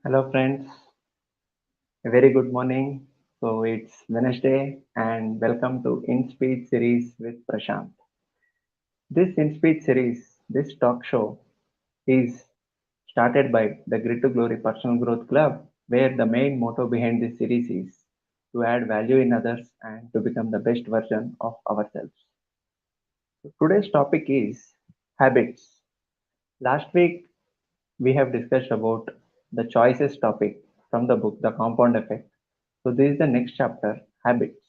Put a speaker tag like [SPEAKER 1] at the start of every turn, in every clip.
[SPEAKER 1] Hello, friends. A very good morning. So it's Wednesday, and welcome to In Speed series with Prashant. This In Speed series, this talk show, is started by the Grit to Glory Personal Growth Club, where the main motto behind this series is to add value in others and to become the best version of ourselves. So today's topic is habits. Last week we have discussed about the choices topic from the book The Compound Effect. So this is the next chapter, habits.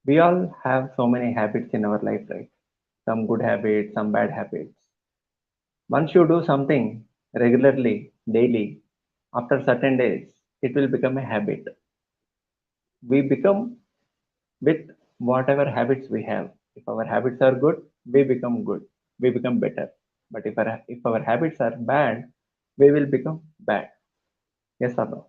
[SPEAKER 1] We all have so many habits in our life, right? Some good habits, some bad habits. Once you do something regularly, daily, after certain days, it will become a habit. We become with whatever habits we have. If our habits are good, we become good. We become better. But if our habits are bad, we will become bad. Yes or no?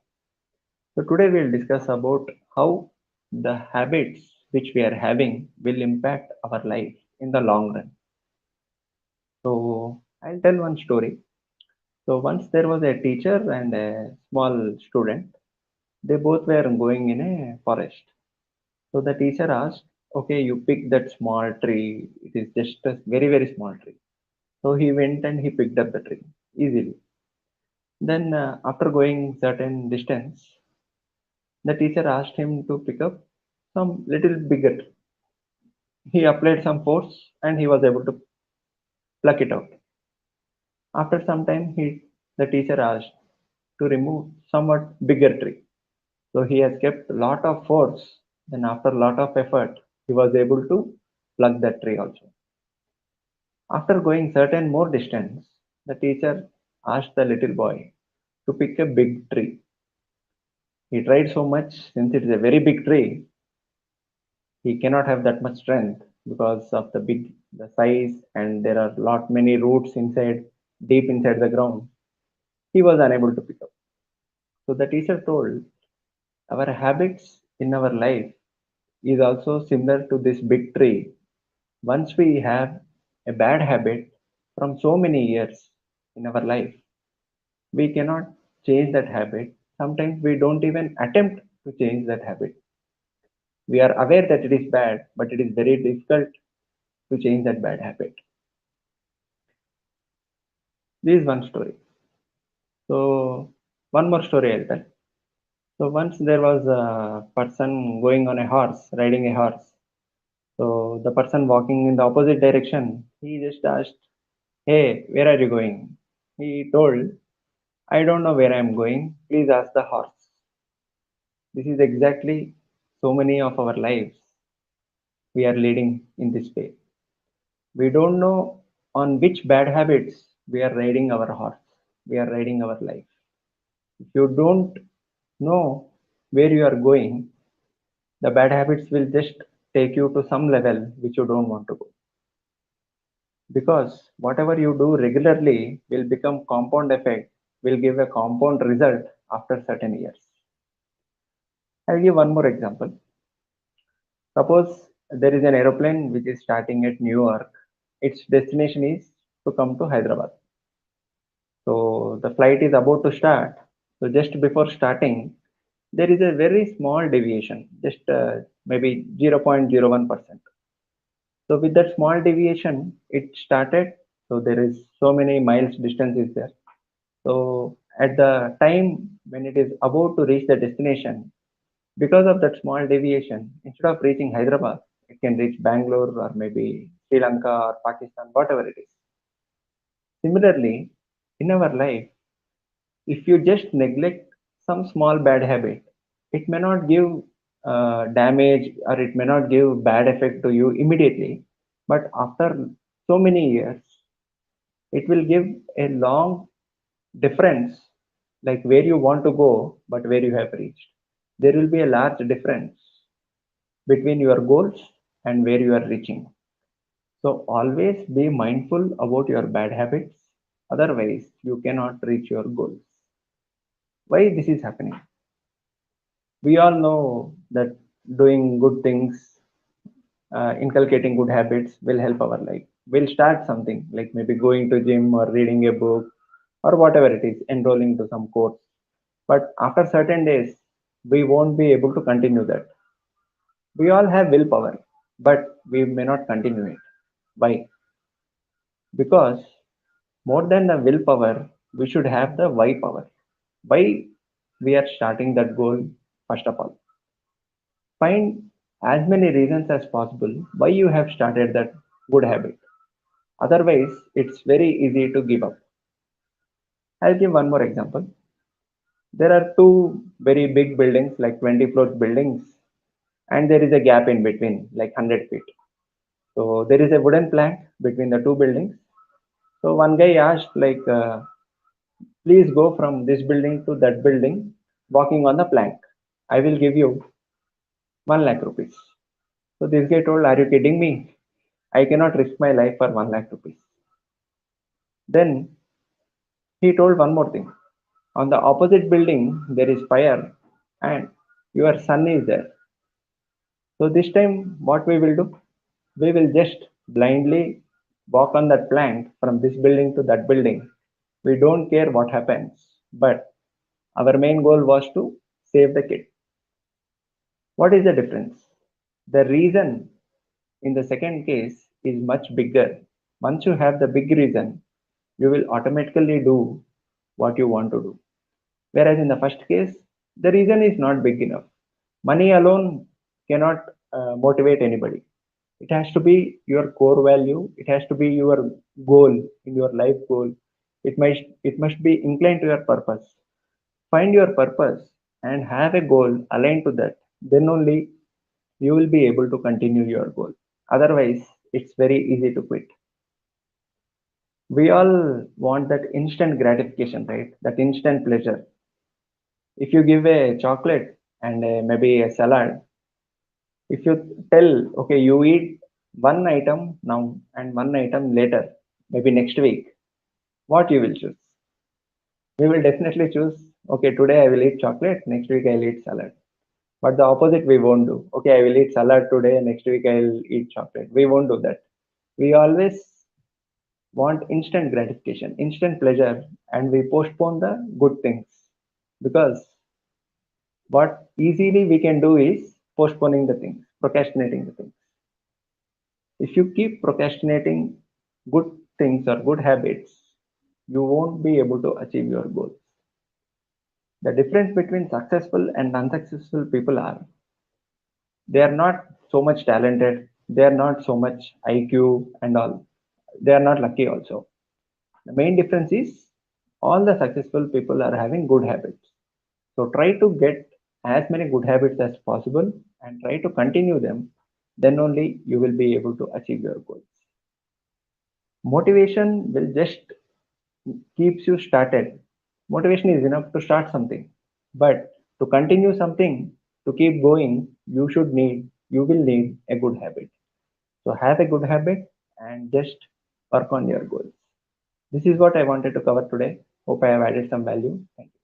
[SPEAKER 1] So today we'll discuss about how the habits which we are having will impact our life in the long run. So I'll tell one story. So once there was a teacher and a small student. They both were going in a forest. So the teacher asked, "Okay, you pick that small tree. It is just a very very small tree." So he went and he picked up the tree easily. Then after going certain distance, the teacher asked him to pick up some little bigger. He applied some force and he was able to pluck it out. After some time, the teacher asked to remove somewhat bigger tree. So he has kept a lot of force. Then after a lot of effort, he was able to pluck that tree also. After going certain more distance, the teacher asked the little boy to pick a big tree. He tried so much since it is a very big tree, he cannot have that much strength because of the size, and there are lot many roots inside, deep inside the ground. He was unable to pick up. So the teacher told, our habits in our life is also similar to this big tree. Once we have a bad habit from so many years in our life, we cannot change that habit. Sometimes we don't even attempt to change that habit. We are aware that it is bad, but it is very difficult to change that bad habit. This is one story. So one more story I'll tell. So once there was a person going on a horse, riding a horse. So the person walking in the opposite direction, he just asked, "Hey, where are you going?" He told, "I don't know where I'm going. Please ask the horse." This is exactly so many of our lives we are leading in this way. We don't know on which bad habits we are riding our horse, we are riding our life. If you don't know where you are going, the bad habits will just take you to some level which you don't want to go. Because whatever you do regularly will become compound effect, will give a compound result after certain years. I'll give one more example. Suppose there is an aeroplane which is starting at New York. Its destination is to come to Hyderabad. So the flight is about to start. So just before starting, there is a very small deviation, just maybe 0.01%. So with that small deviation, it started. So there is so many miles distance is there. So at the time when it is about to reach the destination, because of that small deviation, instead of reaching Hyderabad, it can reach Bangalore or maybe Sri Lanka or Pakistan, whatever it is. Similarly, in our life, if you just neglect some small bad habit, it may not give damage or it may not give bad effect to you immediately, but after so many years, it will give a long difference, like where you want to go, but where you have reached. There will be a large difference between your goals and where you are reaching. So always be mindful about your bad habits, otherwise, you cannot reach your goals. Why this is happening? We all know that doing good things, inculcating good habits will help our life. We'll start something like maybe going to gym or reading a book or whatever it is, enrolling to some course. but after certain days, we won't be able to continue that. We all have willpower, but we may not continue it. Why? Because more than the willpower, we should have the why power. Why we are starting that goal, first of all. Find as many reasons as possible why you have started that good habit. Otherwise, it's very easy to give up. I'll give one more example. There are two very big buildings, like 20 floors buildings, and there is a gap in between, like 100 feet. So there is a wooden plank between the two buildings. So one guy asked, like, please go from this building to that building walking on the plank. I will give you 1 lakh rupees. So this guy told, are you kidding me? I cannot risk my life for 1 lakh rupees. Then he told one more thing. On the opposite building, there is fire and your son is there. So this time, what we will do? We will just blindly walk on that plank from this building to that building. We don't care what happens. But our main goal was to save the kid. What is the difference? The reason in the second case is much bigger. Once you have the big reason, you will automatically do what you want to do. Whereas in the first case, the reason is not big enough. Money alone cannot motivate anybody. It has to be your core value. It has to be your goal in your life goal. It must be inclined to your purpose. Find your purpose and have a goal aligned to that. Then only you will be able to continue your goal. Otherwise, it's very easy to quit. We all want that instant gratification, right? That instant pleasure. If you give a chocolate and maybe a salad, if you tell, okay, you eat one item now and one item later, maybe next week, what you will choose? We will definitely choose, okay, today I will eat chocolate, next week I'll eat salad. But the opposite we won't do. Okay, I will eat salad today, next week I'll eat chocolate. We won't do that. We always want instant gratification, instant pleasure, and we postpone the good things. Because what easily we can do is postponing the things, procrastinating the things. If you keep procrastinating good things or good habits, you won't be able to achieve your goals. The difference between successful and unsuccessful people are they are not so much talented, they are not so much IQ and all. They are not lucky also. The main difference is all the successful people are having good habits. So try to get as many good habits as possible and try to continue them. Then only you will be able to achieve your goals. Motivation will just keeps you started. Motivation is enough to start something, but to continue something, to keep going, you will need a good habit. So have a good habit and just work on your goals. This is what I wanted to cover today. Hope I have added some value. Thank you.